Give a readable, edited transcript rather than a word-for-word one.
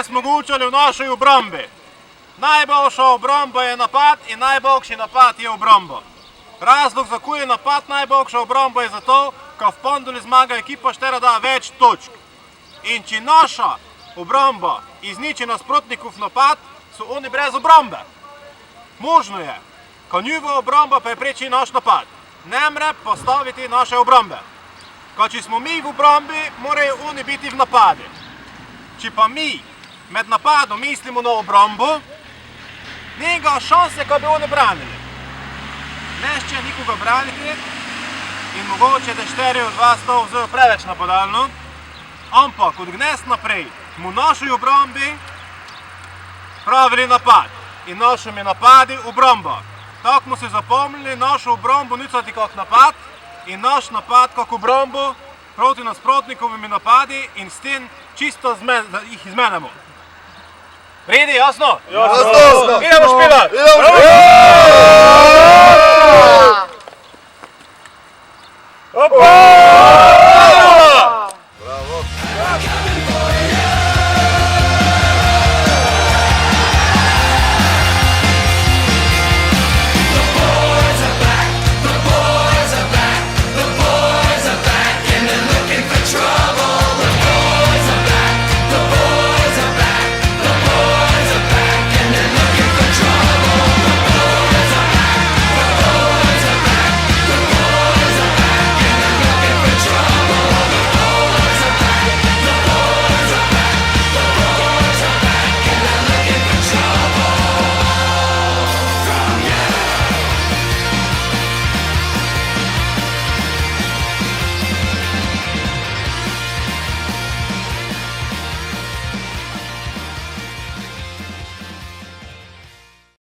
smo ga učili v naši obrambi. Najboljša obramba je napad in najboljši napad je obramba. Razlog, zakaj je napad najboljša obramba, je zato, ker v Panduli zmaga ekipa, štera da več točk. In če naša obramba izniči nasprotnikov napad, so oni brez obrambe. Možno je, ko njihova obramba prepreči naš napad. Ne more postaviti naše obrambe. Ko če smo mi v obrambi, morajo oni biti v napadi. Če pa mi med napadom mislimo na obrambo, njega šanse, ko bi oni branili. Nešče nikoga braniti in mogoče, da štiri od vas to vzeli preveč napadalno, ampak od gnes naprej mu našoj obrambi pravili napad in našimi napadi obramba. Tako smo se zapomnili našo obrambo nicati kak napad in naš napad kak obrambo proti nasprotnikovimi napadi in s tem čisto jih izmenemo. Redi, jasno? Jasno! Idemo špilat! Opa!